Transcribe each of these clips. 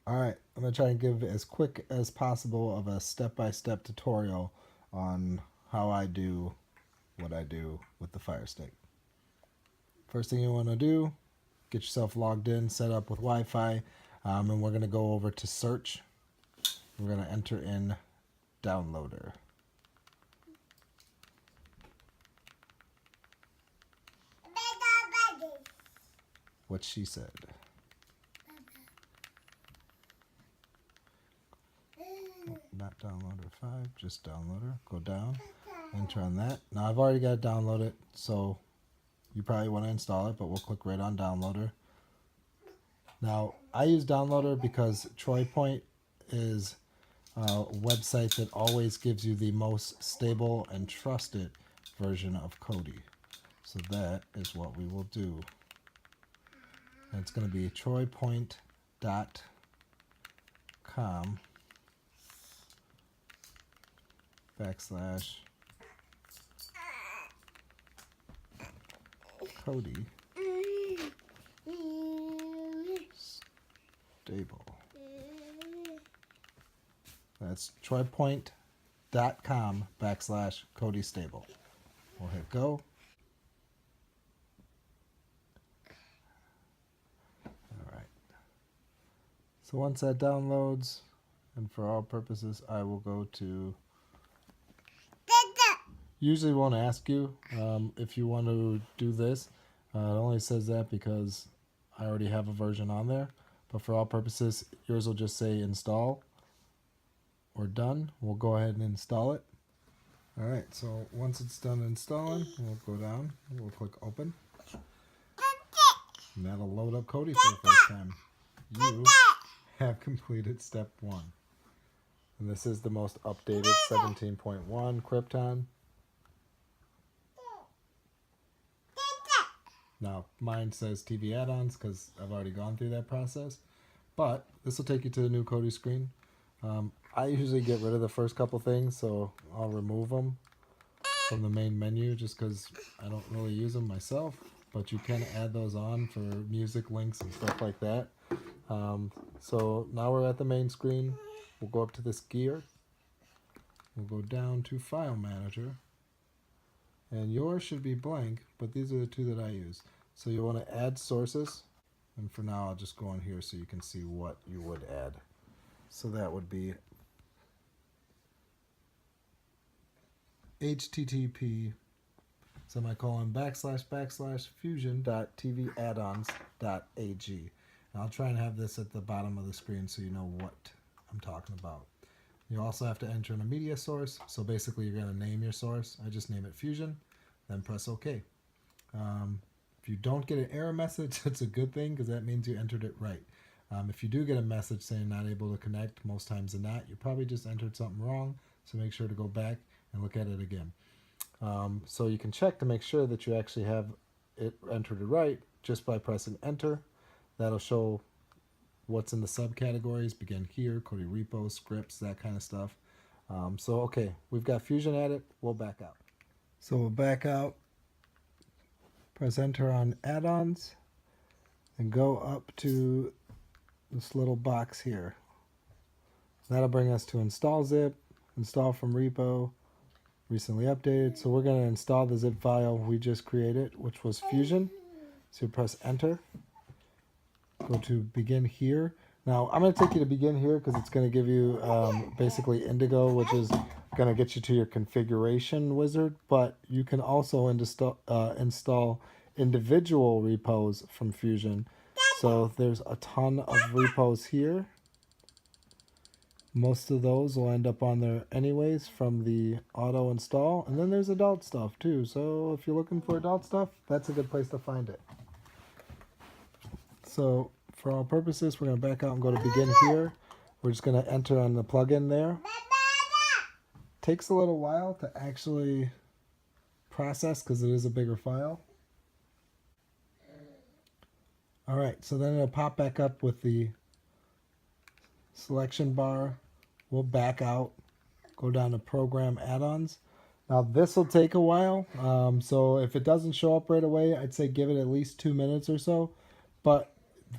Alright, I'm going to try and give as quick as possible of a step-by-step tutorial on how I do what I do with the Fire Stick. First thing you want to do, get yourself logged in, set up with Wi-Fi, and we're going to go over to search. We're going to enter in downloader. What she said. Not downloader 5, just downloader. Go down, enter on that. Now I've already got it downloaded, so you probably want to install it, but we'll click right on downloader. Now I use downloader because TroyPoint is a website that always gives you the most stable and trusted version of Kodi. So that is what we will do. And it's going to be troypoint.com / Kodi stable. That's troypoint.com / Kodi stable. We'll hit go. Alright. So once that downloads, and for all purposes, I will go to... Usually won't ask you if you want to do this. It only says that because I already have a version on there. But for all purposes, yours will just say install or done. We'll go ahead and install it. Alright, so once it's done installing, we'll go down, we'll click open. And that'll load up Kodi for the first time. You have completed step 1. And this is the most updated 17.1 Krypton. Now, mine says TV add-ons because I've already gone through that process. But this will take you to the new Kodi screen. I usually get rid of the first couple things, so I'll remove them from the main menu just because I don't really use them myself. But you can add those on for music links and stuff like that. So now we're at the main screen. We'll go up to this gear. We'll go down to File Manager. And yours should be blank, but these are the two that I use. So you want to add sources. And for now, I'll just go in here so you can see what you would add. So that would be http / fusion.tvaddons.ag. And I'll try and have this at the bottom of the screen so you know what I'm talking about. You also have to enter in a media source. So basically you're going to name your source. I just name it Fusion, then press OK. If you don't get an error message, it's a good thing because that means you entered it right. If you do get a message saying not able to connect, most times than not, you probably just entered something wrong. So make sure to go back and look at it again. So you can check to make sure that you actually have it entered it right just by pressing enter. That'll show what's in the subcategories, begin here, Kodi repos, scripts, that kind of stuff. So okay, we've got Fusion added, we'll back out. So we'll back out, press enter on add-ons, and go up to this little box here. That'll bring us to install zip, install from repo, recently updated. So we're going to install the zip file we just created, which was Fusion. So press enter. Go to begin here. Now I'm going to take you to begin here because it's going to give you basically Indigo, which is going to get you to your configuration wizard. But you can also install individual repos from Fusion. So there's a ton of repos here. Most of those will end up on there anyways from the auto install. And then there's adult stuff too. So if you're looking for adult stuff, that's a good place to find it. So for all purposes, we're going to back out and go to begin here. We're just going to enter on the plugin there. Takes a little while to actually process because it is a bigger file. All right, so then it'll pop back up with the selection bar. We'll back out, go down to program add-ons. Now this will take a while, so if it doesn't show up right away, I'd say give it at least 2 minutes or so. But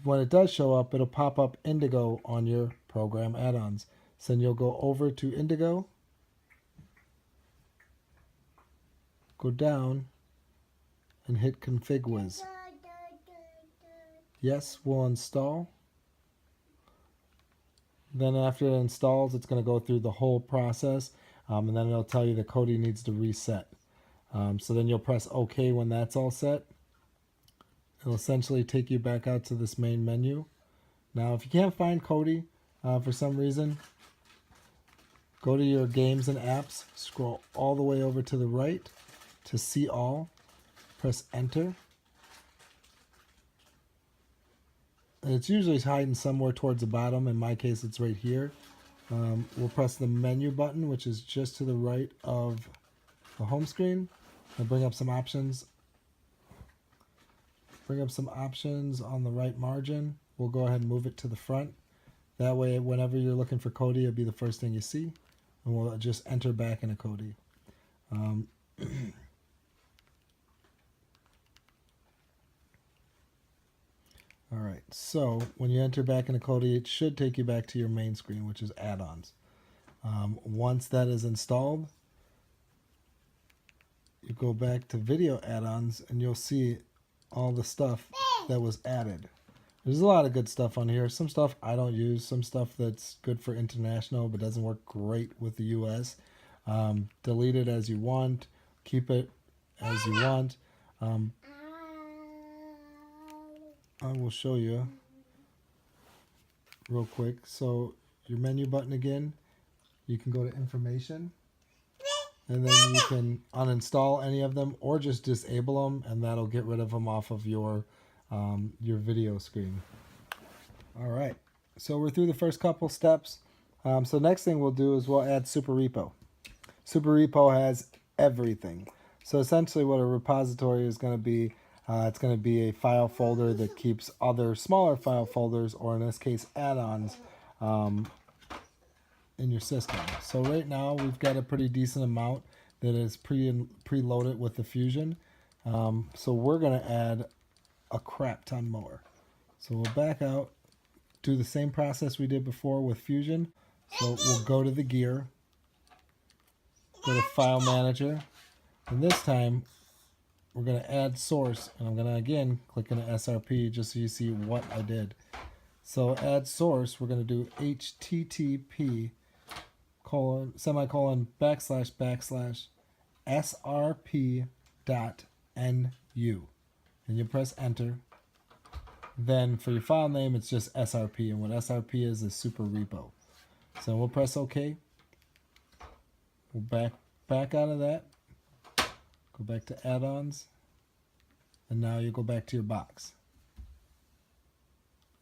when it does show up, it'll pop up Indigo on your program add-ons. So then you'll go over to Indigo, go down, and hit Config Wiz. Yes, we'll install. Then after it installs, it's going to go through the whole process, and then it'll tell you the kodi needs to reset. So then you'll press OK when that's all set. It'll essentially take you back out to this main menu. Now, if you can't find kodi for some reason, go to your games and apps, scroll all the way over to the right to see all, press enter. And it's usually hiding somewhere towards the bottom. In my case, it's right here. We'll press the menu button, which is just to the right of the home screen, and bring up some options. Bring up some options on the right margin. We'll go ahead and move it to the front. That way, whenever you're looking for kodi, it'll be the first thing you see. And we'll just enter back into kodi. All right, so when you enter back into kodi, it should take you back to your main screen, which is add-ons. Once that is installed, you go back to video add-ons and you'll see all the stuff that was added. There's a lot of good stuff on here. Some stuff I don't use, some stuff that's good for international but doesn't work great with the US. Delete it as you want, keep it as you want. I will show you real quick. So your menu button again, you can go to information, and then you can uninstall any of them or just disable them, and that'll get rid of them off of your video screen. All right, so we're through the first couple steps. So next thing we'll do is we'll add Super Repo. Super Repo has everything. So essentially what a repository is going to be, it's going to be a file folder that keeps other smaller file folders, or in this case add-ons, in your system. So right now we've got a pretty decent amount that is preloaded with the Fusion. So we're going to add a crap ton more. So we'll back out, do the same process we did before with Fusion. So we'll go to the gear, go to File Manager, and this time we're going to add source, and I'm going to again click into SRP just so you see what I did. So add source, we're going to do HTTP semicolon // srp.nu, and you press enter. Then for your file name, it's just SRP, and what SRP is Super Repo. So we'll press OK. We'll back out of that. Go back to add-ons, and now you go back to your box.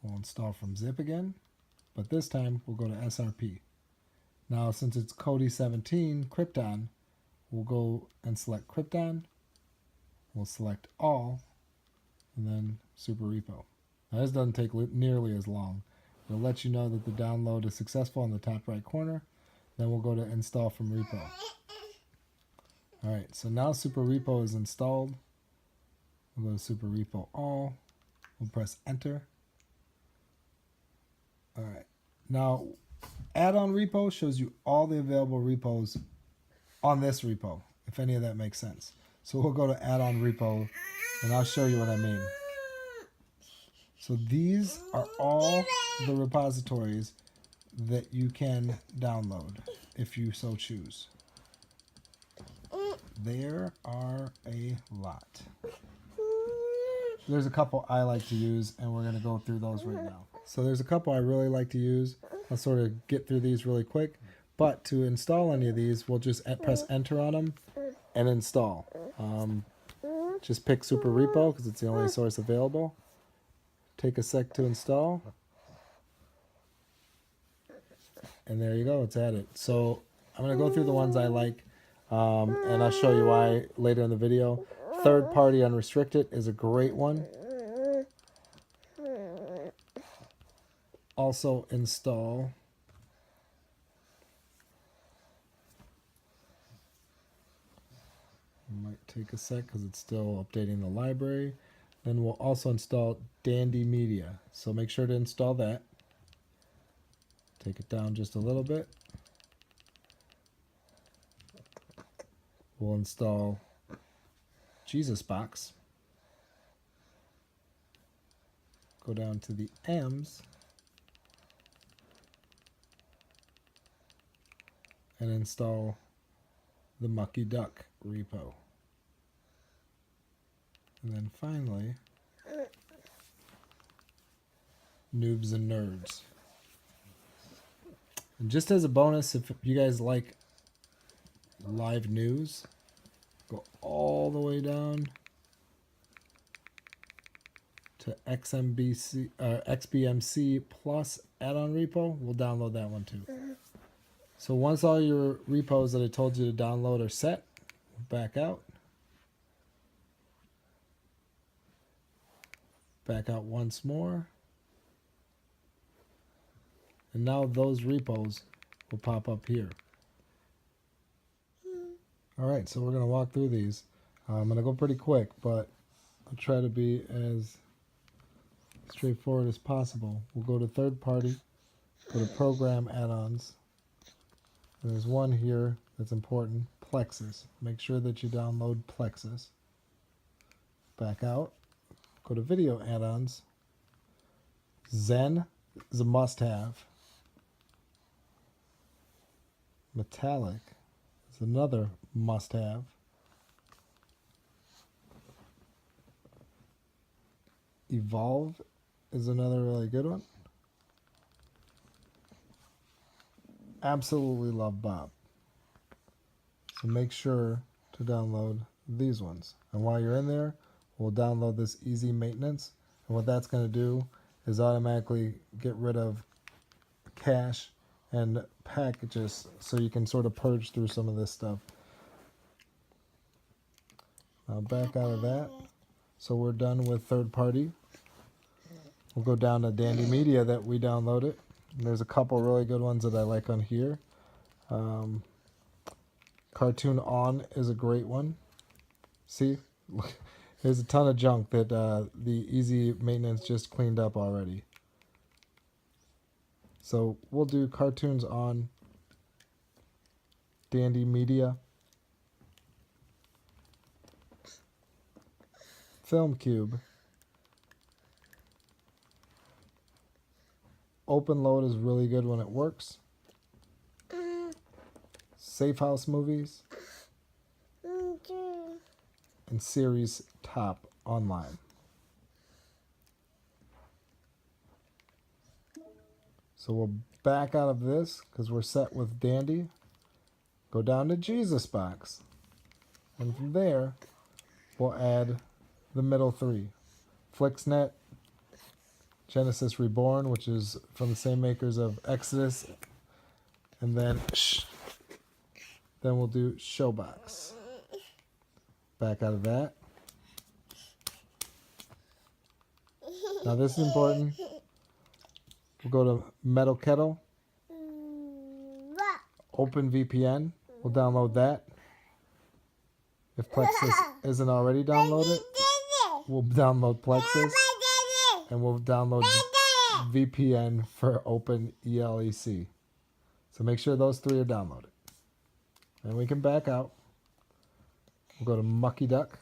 We'll install from zip again, but this time we'll go to SRP. Now since it's kodi 17 Krypton, we'll go and select Krypton. We'll select all, and then Super Repo. Now this doesn't take nearly as long. It'll let you know that the download is successful in the top right corner. Then we'll go to install from repo. Alright, so now Super Repo is installed. We'll go to Super Repo all. We'll press enter. Alright, now add-on repo shows you all the available repos on this repo, if any of that makes sense. So we'll go to add-on repo, and I'll show you what I mean. So these are all the repositories that you can download if you so choose. There are a lot. There's a couple I like to use, and we're going to go through those right now. So there's a couple I really like to use. I'll sort of get through these really quick. But to install any of these, we'll just press enter on them and install. Just pick Super Repo because it's the only source available. Take a sec to install. And there you go, it's added. So I'm going to go through the ones I like, and I'll show you why later in the video. Third party unrestricted is a great one. Also install might take a sec because it's still updating the library. Then we'll also install Dandy Media. So make sure to install that. Take it down just a little bit. We'll install Jesus Box. Go down to the M's and install the Mucky Duck repo. And then finally, Noobs and Nerds. And just as a bonus, if you guys like live news, go all the way down to XBMC plus add-on repo. We'll download that one too. So once all your repos that I told you to download are set, back out. Back out once more. And now those repos will pop up here. Alright, so we're going to walk through these. I'm going to go pretty quick, but I'll try to be as straightforward as possible. We'll go to third party, go to program add-ons. There's one here that's important, Plexus. Make sure that you download Plexus. Back out. Go to video add-ons. Zen is a must-have. Metallic is another must-have. Evolve is another really good one. Absolutely love Bob. So make sure to download these ones. And while you're in there, we'll download this easy maintenance. And what that's going to do is automatically get rid of cache and packages so you can sort of purge through some of this stuff. Now back out of that. So we're done with third party. We'll go down to Dandy Media that we downloaded. There's a couple really good ones that I like on here. Cartoon On is a great one. See? There's a ton of junk that the easy maintenance just cleaned up already. So we'll do Cartoons On, Dandy Media, Film Cube, Open Load is really good when it works, Safe House Movies, and Series Top Online. So we'll back out of this because we're set with Dandy. Go down to Jesus Box. And from there, we'll add the middle three. FlixNet, Genesis Reborn, which is from the same makers of Exodus. And then we'll do Showbox. Back out of that. Now this is important. We'll go to Metal Kettle. Open VPN. We'll download that. If Plexus isn't already downloaded, we'll download Plexus. And we'll download VPN for Open ELEC. So make sure those three are downloaded. And we can back out. We'll go to Mucky Duck.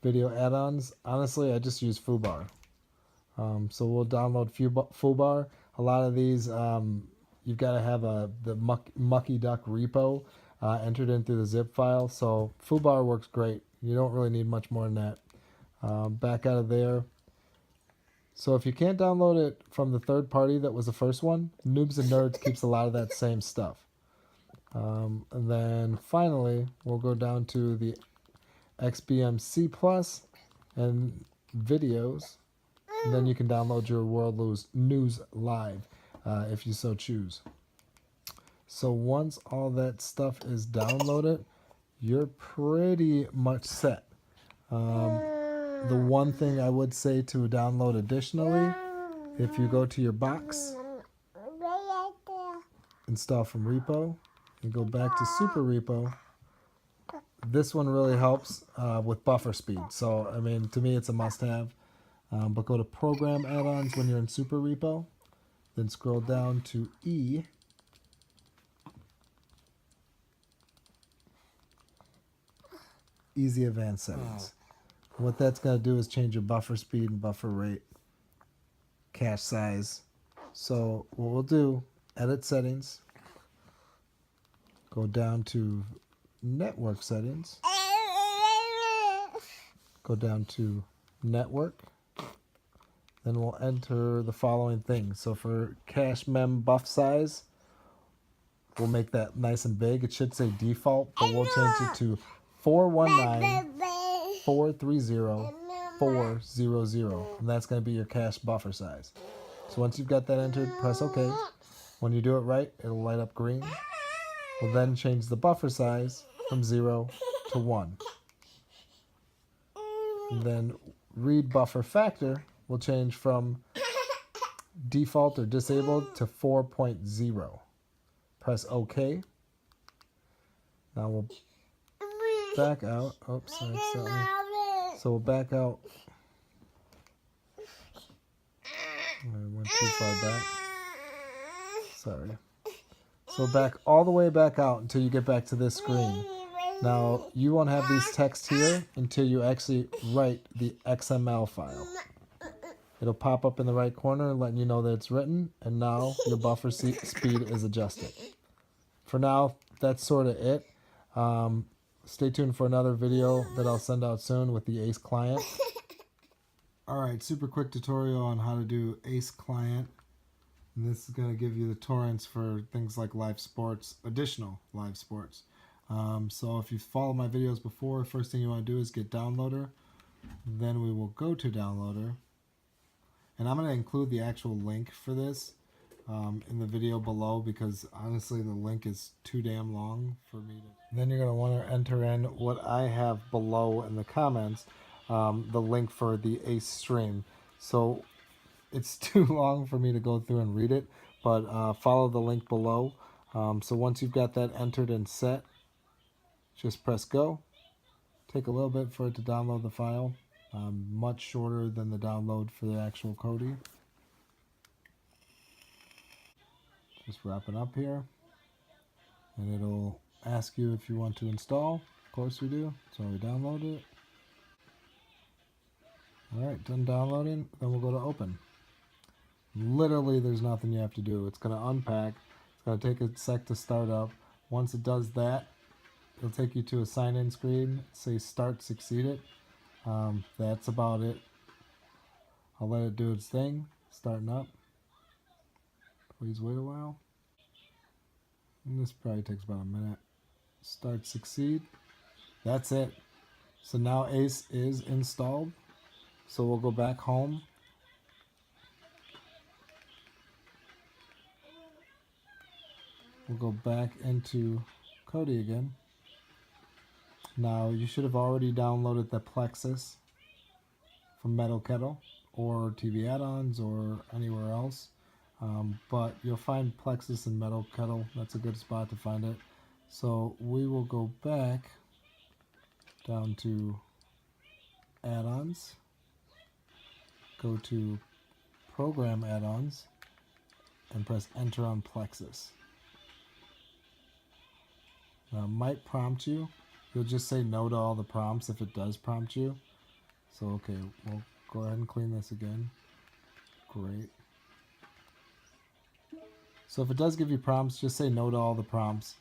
Video add-ons. Honestly, I just use FooBar. So we'll download FooBar. A lot of these, you've got to have the Mucky Duck repo entered in through the zip file. So FooBar works great. You don't really need much more than that. Back out of there. So if you can't download it from the third party that was the first one, Noobs and Nerds keeps a lot of that same stuff. And then finally, we'll go down to the XBMC Plus and videos. And then you can download your World News Live if you so choose. So once all that stuff is downloaded, you're pretty much set. The one thing I would say to download additionally, if you go to your box, install from repo, and go back to super repo, this one really helps with buffer speed. So, I mean, to me, it's a must-have. But go to Program Add-ons when you're in Super Repo. Then scroll down to E. Easy Advanced Settings. What that's going to do is change your buffer speed and buffer rate, cache size. So what we'll do, edit settings, go down to network settings, go down to network, then we'll enter the following things. So for cache mem buff size, we'll make that nice and big. It should say default, but we'll change it to 419.430.400, and that's going to be your cache buffer size. So once you've got that entered, press OK. When you do it right, it'll light up green. We'll then change the buffer size from 0 to 1. And then read buffer factor will change from default or disabled to 4.0. Press OK. Now we'll back out. Oops, I accidentally. So we'll back out. I went too far back. Sorry. So back all the way back out until you get back to this screen. Now, you won't have these texts here until you actually write the XML file. It'll pop up in the right corner letting you know that it's written, and now your buffer speed is adjusted. For now, that's sort of it. Stay tuned for another video that I'll send out soon with the ACE client. Alright, super quick tutorial on how to do ACE client. And this is going to give you the torrents for things like live sports, additional live sports. So if you've followed my videos before, first thing you want to do is get downloader. Then we will go to downloader. And I'm going to include the actual link for this in the video below because honestly the link is too damn long for me to... Then you're going to want to enter in what I have below in the comments, the link for the ACE stream. So it's too long for me to go through and read it, but follow the link below. So once you've got that entered and set, just press go. Take a little bit for it to download the file. Much shorter than the download for the actual kodi. Just wrapping up here. And it'll ask you if you want to install. Of course we do. So we download it. Alright, done downloading. Then we'll go to open. Literally there's nothing you have to do. It's going to unpack. It's going to take a sec to start up. Once it does that, it'll take you to a sign-in screen. Say start succeeded. That's about it. I'll let it do its thing. Starting up. Please wait a while. And this probably takes about a minute. Start succeed. That's it. So now ACE is installed. So we'll go back home. We'll go back into kodi again. Now you should have already downloaded the Plexus from Metal Kettle or TV add-ons or anywhere else. But you'll find Plexus and Metal Kettle. That's a good spot to find it. So we will go back down to add-ons. Go to Program Add-ons and press Enter on Plexus. Now it might prompt you. You'll just say no to all the prompts if it does prompt you. So okay, we'll go ahead and clean this again. Great. So if it does give you prompts, just say no to all the prompts.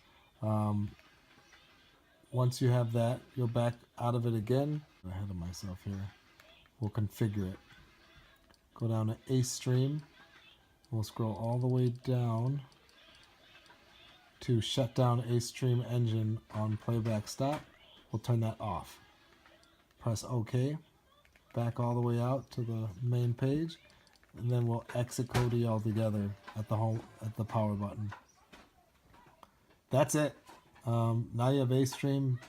Once you have that, you'll back out of it again. I'm ahead of myself here. We'll configure it. Go down to ACE stream. We'll scroll all the way down to shut down ACE stream engine on playback stop. We'll turn that off. Press OK. Back all the way out to the main page, and then we'll exit kodi altogether at the power button. That's it. Now you have ACE stream.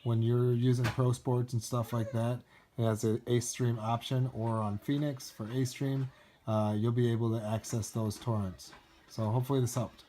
When you're using Pro Sports and stuff like that, it has an ACE stream option, or on Phoenix for ACE stream, you'll be able to access those torrents. So hopefully this helped.